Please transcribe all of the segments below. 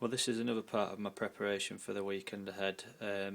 Well, this is another part of my preparation for the weekend ahead. I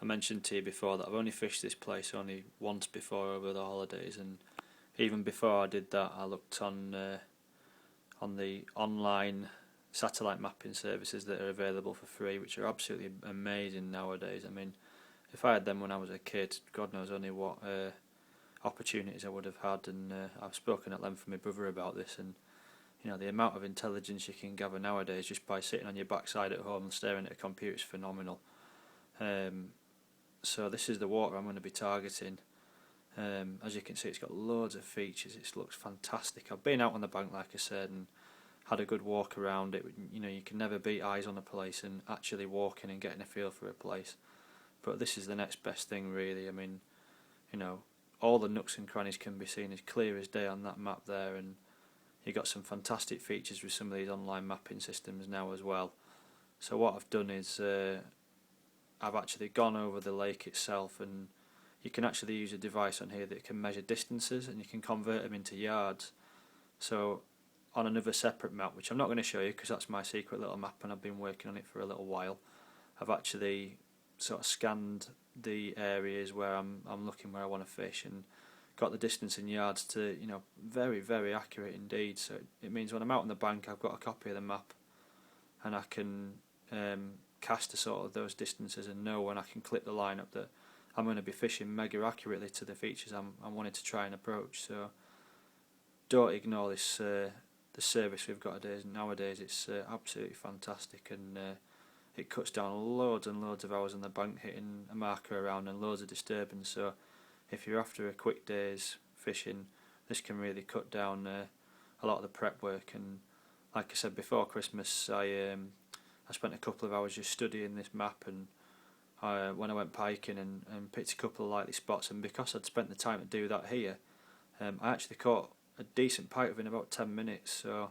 mentioned to you before that I've only fished this place only once before over the holidays, and even before I did that I looked on the online satellite mapping services that are available for free, which are absolutely amazing nowadays. I mean, if I had them when I was a kid, God knows only what opportunities I would have had, and I've spoken at length with my brother about this, and you know, the amount of intelligence you can gather nowadays just by sitting on your backside at home and staring at a computer is phenomenal. So this is the water I'm going to be targeting. As you can see, it's got loads of features. It looks fantastic. I've been out on the bank, like I said, and had a good walk around it. You know, you can never beat eyes on a place and actually walking and getting a feel for a place. But this is the next best thing, really. I mean, you know, all the nooks and crannies can be seen as clear as day on that map there, and you've got some fantastic features with some of these online mapping systems now as well. So what I've done is I've actually gone over the lake itself, and you can actually use a device on here that can measure distances and you can convert them into yards. So on another separate map, which I'm not going to show you because that's my secret little map and I've been working on it for a little while, I've actually sort of scanned the areas where I'm looking where I want to fish and got the distance in yards to, you know, very, very accurate indeed. So it means when I'm out on the bank I've got a copy of the map and I can cast to sort of those distances and know when I can clip the line up that I'm going to be fishing mega accurately to the features I'm wanting to try and approach. So don't ignore this the service we've got nowadays. It's absolutely fantastic, and it cuts down loads and loads of hours on the bank hitting a marker around and loads of disturbance. So if you're after a quick day's fishing, this can really cut down a lot of the prep work. And like I said, before Christmas I spent a couple of hours just studying this map, and when I went piking and picked a couple of likely spots, and because I'd spent the time to do that here, I actually caught a decent pike within about 10 minutes. So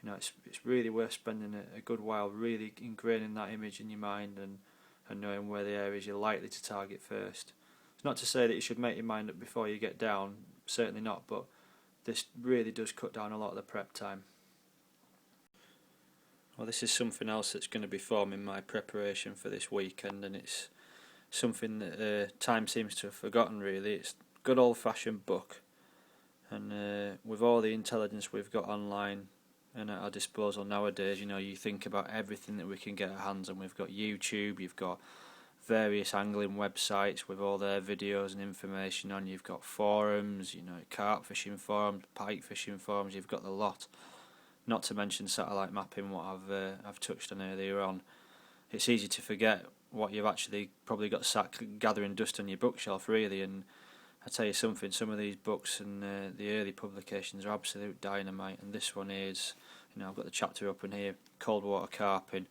you know, it's really worth spending a good while really ingraining that image in your mind and knowing where the areas you're likely to target first. It's not to say that you should make your mind up before you get down, certainly not, but this really does cut down a lot of the prep time. Well, this is something else that's going to be forming my preparation for this weekend, and it's something that time seems to have forgotten really. It's good old-fashioned book, and with all the intelligence we've got online and at our disposal nowadays, you know, you think about everything that we can get our hands on. We've got YouTube, you've got various angling websites with all their videos and information on, you've got forums, you know, carp fishing forums, pike fishing forums, you've got the lot. Not to mention satellite mapping, what I've touched on earlier on. It's easy to forget what you've actually probably got sat gathering dust on your bookshelf really, and I tell you something, some of these books and the early publications are absolute dynamite, and this one is, you know, I've got the chapter up in here, cold water carping.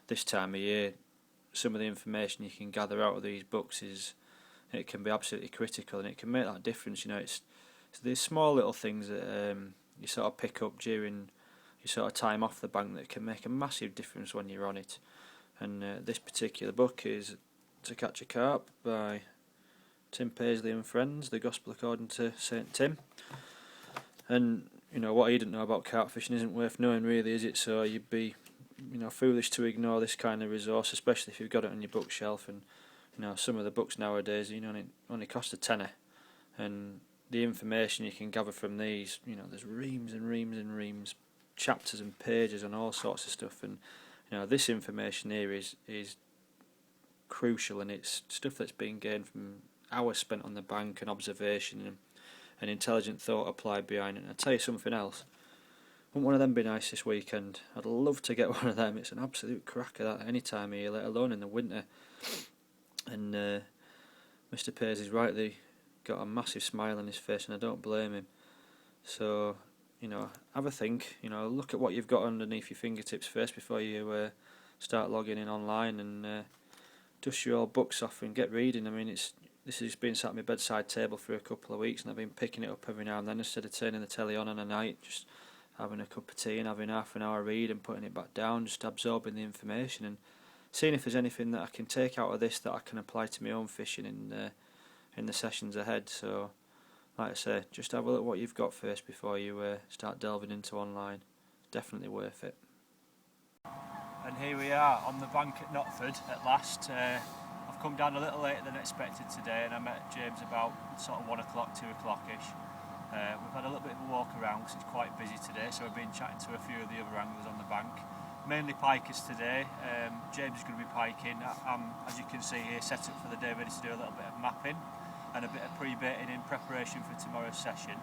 This time of year, some of the information you can gather out of these books it can be absolutely critical, and it can make that difference. You know, it's these small little things that you sort of pick up during your sort of time off the bank that can make a massive difference when you're on it. And this particular book is To Catch a Carp by Tim Paisley and Friends, the Gospel according to St. Tim. And you know, what he didn't know about carp fishing isn't worth knowing really, is it? So you'd be, you know, foolish to ignore this kind of resource, especially if you've got it on your bookshelf. And you know, some of the books nowadays, you know, only cost a tenner, and the information you can gather from these, you know, there's reams and reams and reams, chapters and pages on all sorts of stuff. And you know, this information here is crucial, and it's stuff that's been gained from hours spent on the bank and observation and intelligent thought applied behind it. And I'll tell you something else, wouldn't one of them be nice this weekend? I'd love to get one of them. It's an absolute cracker that any time of year, let alone in the winter. And Mr. Paisley's rightly got a massive smile on his face, and I don't blame him. So you know, have a think, you know, look at what you've got underneath your fingertips first before you start logging in online, and dust your old books off and get reading. I mean, this has been sat at my bedside table for a couple of weeks, and I've been picking it up every now and then instead of turning the telly on a night, just having a cup of tea and having half an hour read and putting it back down, just absorbing the information and seeing if there's anything that I can take out of this that I can apply to my own fishing in the sessions ahead. So like I say, just have a look at what you've got first before you start delving into online. It's definitely worth it. And here we are on the bank at Knotford at last. I've come down a little later than expected today, and I met James about sort of 1 o'clock, 2 o'clock-ish. We've had a little bit of a walk around because it's quite busy today, so I've been chatting to a few of the other anglers on the bank. Mainly pikers today. James is going to be piking. I'm, as you can see here, set up for the day, ready to do a little bit of mapping and a bit of pre-baiting in preparation for tomorrow's session.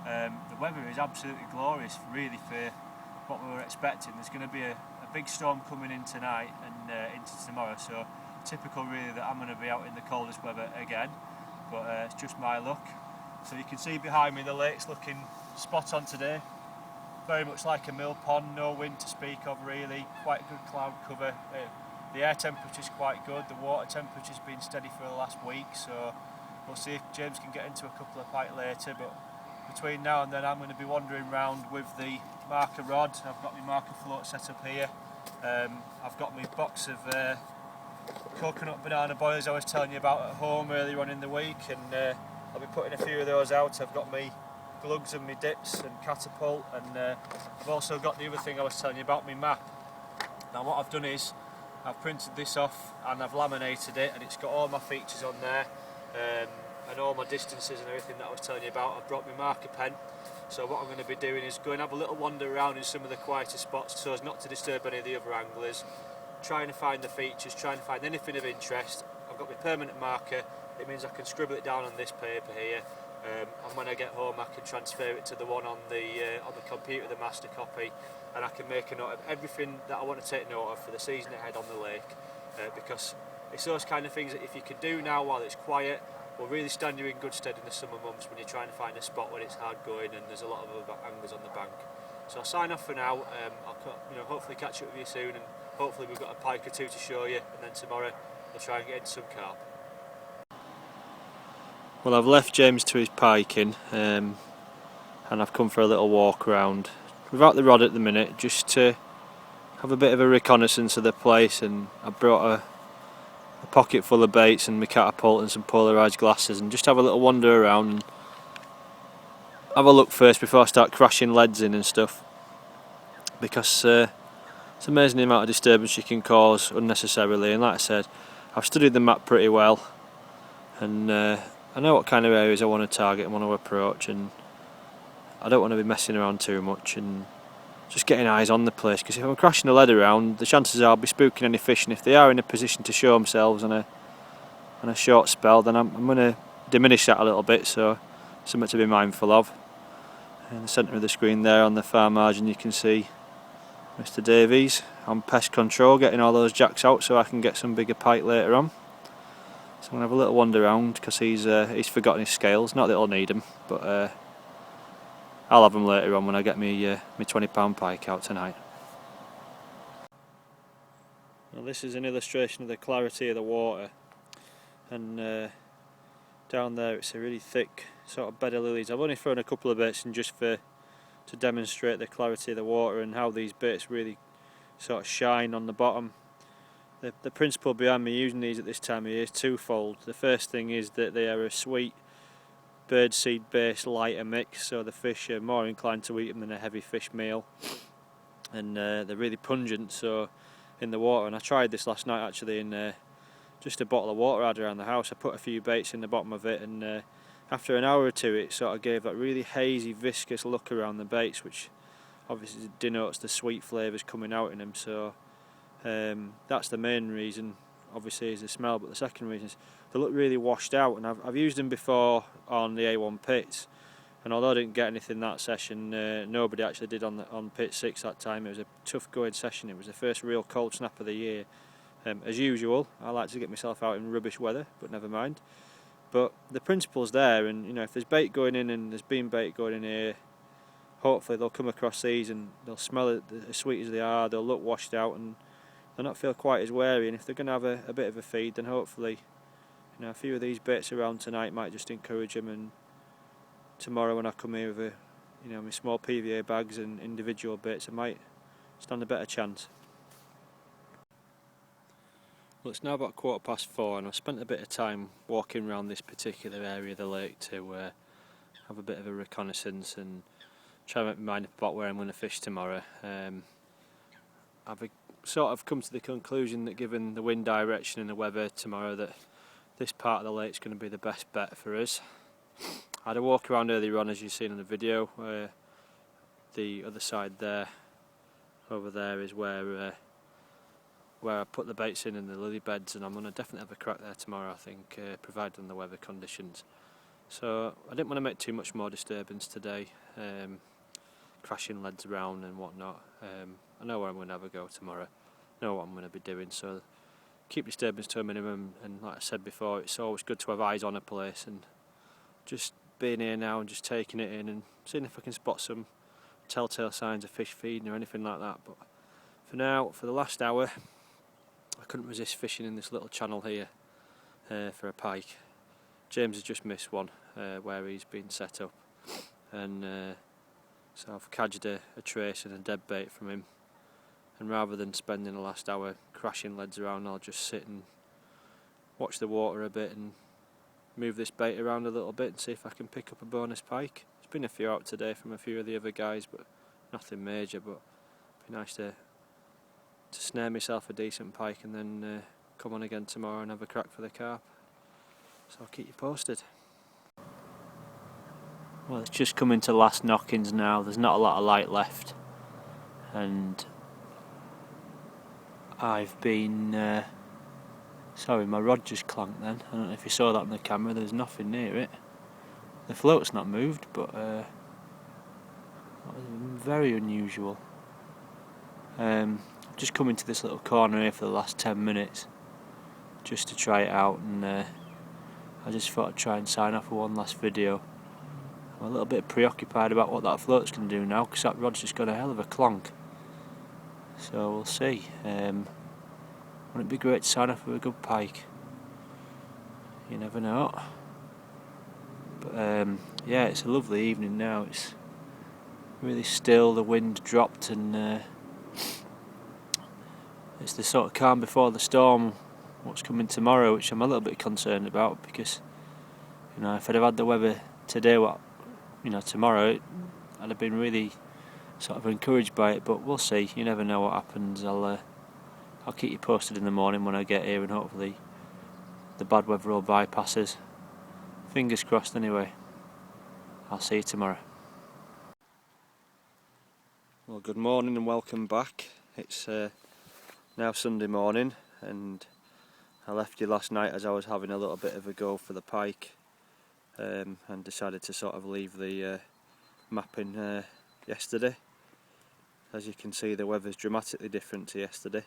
The weather is absolutely glorious, really, for what we were expecting. There's going to be a big storm coming in tonight and into tomorrow, so typical really that I'm going to be out in the coldest weather again, but it's just my luck. So you can see behind me the lake's looking spot on today, very much like a mill pond, no wind to speak of really, quite good cloud cover. The air temperature's quite good, the water temperature's been steady for the last week, so we'll see if James can get into a couple of pike later, but between now and then I'm going to be wandering around with the marker rod. I've got my marker float set up here. I've got my box of coconut banana boilers I was telling you about at home earlier on in the week, and I'll be putting a few of those out. I've got my glugs and my dips and catapult, and I've also got the other thing I was telling you about, my map. Now what I've done is I've printed this off and I've laminated it, and it's got all my features on there, and all my distances and everything that I was telling you about. I've brought my marker pen, so what I'm going to be doing is go and have a little wander around in some of the quieter spots so as not to disturb any of the other anglers, trying to find the features, trying to find anything of interest. I've got my permanent marker, it means I can scribble it down on this paper here, and when I get home I can transfer it to the one on the computer, the master copy, and I can make a note of everything that I want to take note of for the season ahead on the lake, because it's those kind of things that if you can do now while it's quiet will really stand you in good stead in the summer months when you're trying to find a spot where it's hard going and there's a lot of other anglers on the bank. So I'll sign off for now. I'll hopefully catch up with you soon, and hopefully we've got a pike or two to show you, and then tomorrow we'll try and get into some carp. Well, I've left James to his piking, and I've come for a little walk around without the rod at the minute, just to have a bit of a reconnaissance of the place, and I brought a pocket full of baits and my catapult and some polarised glasses, and just have a little wander around and have a look first before I start crashing leads in and stuff, because it's amazing the amount of disturbance you can cause unnecessarily. And like I said, I've studied the map pretty well, and I know what kind of areas I want to target and want to approach, and I don't want to be messing around too much and just getting eyes on the place, because if I'm crashing a lead around, the chances are I'll be spooking any fish, and if they are in a position to show themselves on a short spell, then I'm going to diminish that a little bit, so something to be mindful of. In the centre of the screen there on the far margin you can see Mr Davies on pest control, getting all those jacks out so I can get some bigger pike later on. So I'm going to have a little wander around because he's forgotten his scales, not that I'll need them, but I'll have them later on when I get me £20 pike out tonight. Well, this is an illustration of the clarity of the water, and down there it's a really thick sort of bed of lilies. I've only thrown a couple of baits in just to demonstrate the clarity of the water and how these baits really sort of shine on the bottom. The principle behind me using these at this time of year is twofold. The first thing is that they are a sweet birdseed based lighter mix, so the fish are more inclined to eat them than a heavy fish meal, and they're really pungent so in the water. And I tried this last night actually in just a bottle of water I had around the house. I put a few baits in the bottom of it, and after an hour or two it sort of gave that really hazy viscous look around the baits, which obviously denotes the sweet flavours coming out in them. So that's the main reason, obviously, is the smell, but the second reason is they look really washed out. And I've used them before on the A1 pits, and although I didn't get anything that session, nobody actually did on pit 6 that time. It was a tough going session. It was the first real cold snap of the year. As usual, I like to get myself out in rubbish weather, but never mind. But the principle's there, and if there's bait going in and there's been bait going in here, hopefully they'll come across these and they'll smell it as sweet as they are, they'll look washed out, and they'll not feel quite as wary. And if they're going to have a bit of a feed, then hopefully a few of these baits around tonight might just encourage them, and tomorrow when I come here with my small PVA bags and individual baits, I might stand a better chance. Well, it's now about 4:15, and I've spent a bit of time walking around this particular area of the lake to have a bit of a reconnaissance and try and make my mind up about where I'm going to fish tomorrow. I've sort of come to the conclusion that given the wind direction and the weather tomorrow, that this part of the lake's going to be the best bet for us. I had a walk around earlier on, as you've seen in the video, where the other side there, over there, is where I put the baits in the lily beds, and I'm going to definitely have a crack there tomorrow, I think, providing the weather conditions. So I didn't want to make too much more disturbance today, crashing leads around and whatnot. I know where I'm going to have a go tomorrow, know what I'm going to be doing, so keep disturbance to a minimum. And like I said before, it's always good to have eyes on a place, and just being here now and just taking it in and seeing if I can spot some telltale signs of fish feeding or anything like that. But for now, for the last hour, I couldn't resist fishing in this little channel here for a pike. James has just missed one where he's been set up, and so I've cadged a trace and a dead bait from him, and rather than spending the last hour crashing leads around, I'll just sit and watch the water a bit and move this bait around a little bit and see if I can pick up a bonus pike. There's been a few out today from a few of the other guys, but nothing major. But it'd be nice to snare myself a decent pike and then come on again tomorrow and have a crack for the carp. So I'll keep you posted. Well, it's just coming to last knockings now. There's not a lot of light left, and I've been sorry, my rod just clanked then. I don't know if you saw that on the camera. There's nothing near it. The float's not moved, but that was very unusual. I've just come into this little corner here for the last 10 minutes just to try it out, and I just thought I'd try and sign off with one last video. I'm a little bit preoccupied about what that float's going to do now, because that rod's just got a hell of a clonk. So we'll see. Wouldn't it be great to sign off with a good pike? You never know. But yeah, it's a lovely evening now. It's really still, the wind dropped, and it's the sort of calm before the storm what's coming tomorrow, which I'm a little bit concerned about, because if I'd have had the weather today, tomorrow, I'd have been really sort of encouraged by it. But we'll see. You never know what happens. I'll keep you posted in the morning when I get here, and hopefully the bad weather all bypasses. Fingers crossed anyway. I'll see you tomorrow. Well, good morning and welcome back. It's now Sunday morning, and I left you last night as I was having a little bit of a go for the pike, and decided to sort of leave the mapping yesterday. As you can see, the weather's dramatically different to yesterday.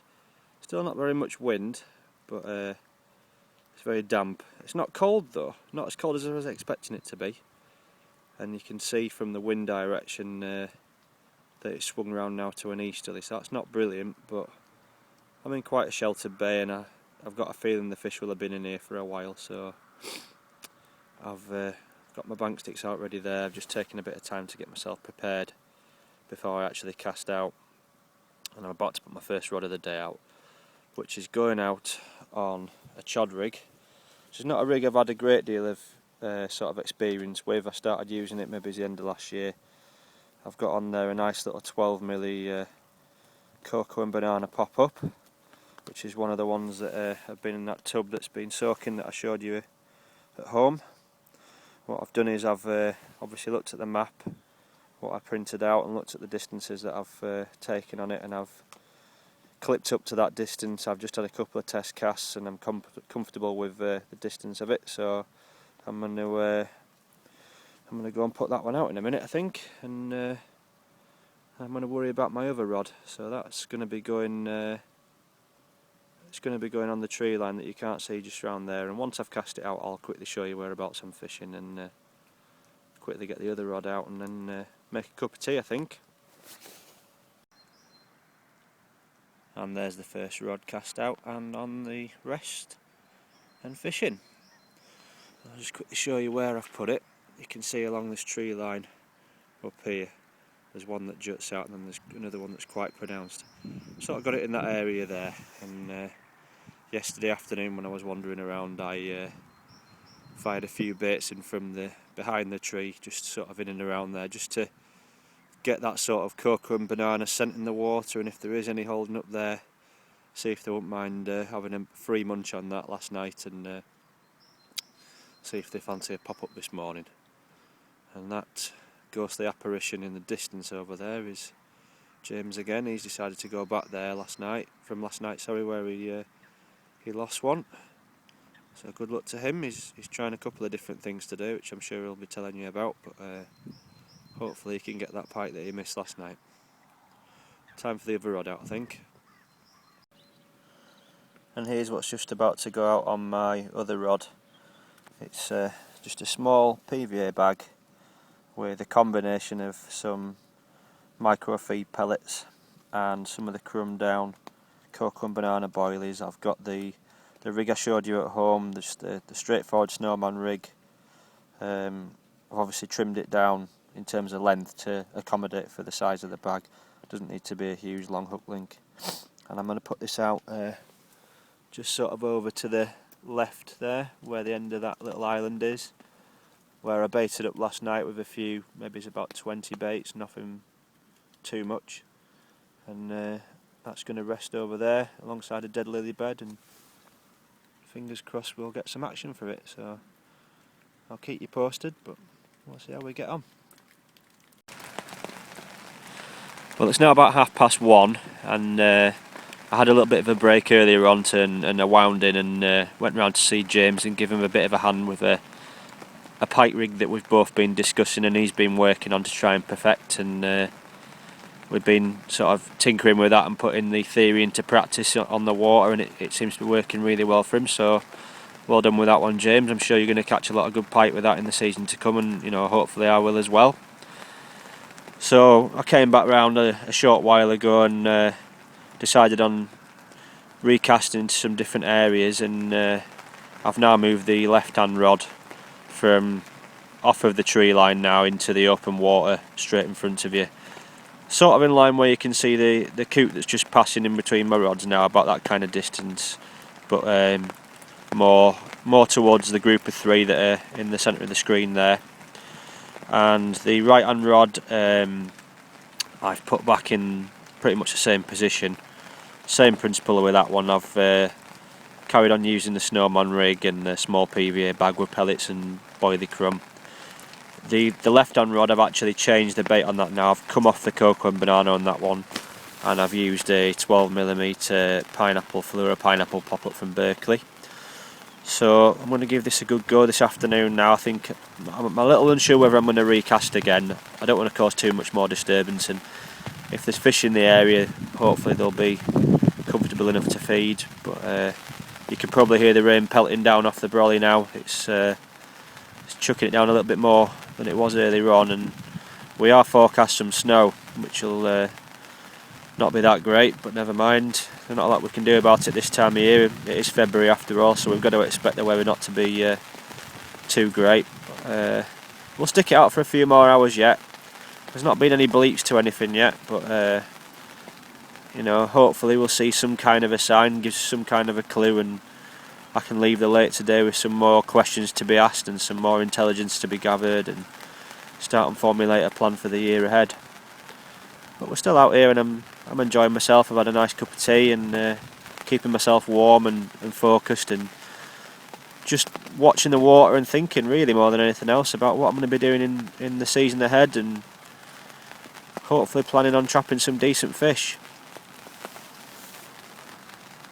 Still not very much wind, but it's very damp. It's not cold though, not as cold as I was expecting it to be. And you can see from the wind direction that it's swung around now to an easterly, so that's not brilliant, but I'm in quite a sheltered bay, and I've got a feeling the fish will have been in here for a while. So I've got my bank sticks out ready there. I've just taken a bit of time to get myself prepared before I actually cast out, and I'm about to put my first rod of the day out, which is going out on a chod rig, which is not a rig I've had a great deal of sort of experience with. I started using it maybe at the end of last year. I've got on there a nice little 12mm cocoa and banana pop-up, which is one of the ones that have been in that tub that's been soaking that I showed you at home. What I've done is I've obviously looked at the map, what I printed out, and looked at the distances that I've taken on it, and I've clipped up to that distance. I've just had a couple of test casts, and I'm comfortable with the distance of it, so I'm going to go and put that one out in a minute, I think, and I'm going to worry about my other rod. So that's going to be going it's going to be going on the tree line that you can't see just around there, and once I've cast it out, I'll quickly show you whereabouts I'm fishing, and quickly get the other rod out, and then make a cup of tea, I think. And there's the first rod cast out and on the rest and fishing. I'll just quickly show you where I've put it. You can see along this tree line up here, there's one that juts out, and then there's another one that's quite pronounced. So I got it in that area there, and yesterday afternoon when I was wandering around, I fired a few baits in from behind the tree, just sort of in and around there, just to get that sort of cocoa and banana scent in the water, and if there is any holding up there, see if they won't mind having a free munch on that last night, and see if they fancy a pop up this morning. And that ghostly apparition in the distance over there is James again. He's decided to go back there from last night, where he lost one. So good luck to him. He's trying a couple of different things to do, which I'm sure he'll be telling you about, but hopefully he can get that pike that he missed last night. Time for the other rod out, I think. And here's what's just about to go out on my other rod. It's just a small PVA bag with a combination of some microfeed pellets and some of the crumb down cocoa and banana boilies. I've got the rig I showed you at home, just the straightforward snowman rig. I've obviously trimmed it down in terms of length to accommodate for the size of the bag. It doesn't need to be a huge long hook link. And I'm going to put this out just sort of over to the left there, where the end of that little island is, where I baited up last night with a few, maybe it's about 20 baits, nothing too much. And that's going to rest over there alongside a dead lily bed, and fingers crossed we'll get some action for it. So I'll keep you posted, but we'll see how we get on. Well, it's now about 1:30, and I had a little bit of a break earlier on and I wound in and went round to see James and give him a bit of a hand with a pike rig that we've both been discussing and he's been working on to try and perfect, and we've been sort of tinkering with that and putting the theory into practice on the water, and it seems to be working really well for him. So well done with that one, James. I'm sure you're going to catch a lot of good pike with that in the season to come, and hopefully I will as well. So I came back round a short while ago and decided on recasting into some different areas, and I've now moved the left hand rod from off of the tree line now into the open water straight in front of you, sort of in line where you can see the coot that's just passing in between my rods now, about that kind of distance, but more towards the group of three that are in the centre of the screen there. And the right hand rod I've put back in pretty much the same position. Same principle with that one. I've carried on using the snowman rig and the small PVA bag with pellets and boilie crumb. The left hand rod, I've actually changed the bait on that now. I've come off the cocoa and banana on that one, and I've used a 12mm pineapple fluoro pineapple pop up from Berkeley. So I'm going to give this a good go this afternoon now. I think I'm a little unsure whether I'm going to recast again. I don't want to cause too much more disturbance, and if there's fish in the area, hopefully they'll be comfortable enough to feed. But you can probably hear the rain pelting down off the brolly now. It's chucking it down a little bit more than it was earlier on, and we are forecast some snow, which will not be that great, but never mind. There's not a lot we can do about it this time of year. It is February after all, so we've got to expect the weather not to be too great. We'll stick it out for a few more hours yet. There's not been any bleeps to anything yet, but hopefully we'll see some kind of a sign, gives some kind of a clue, and I can leave the lake today with some more questions to be asked and some more intelligence to be gathered, and start and formulate a plan for the year ahead. But we're still out here, and I'm enjoying myself. I've had a nice cup of tea and keeping myself warm and focused, and just watching the water and thinking really more than anything else about what I'm going to be doing in the season ahead, and hopefully planning on trapping some decent fish.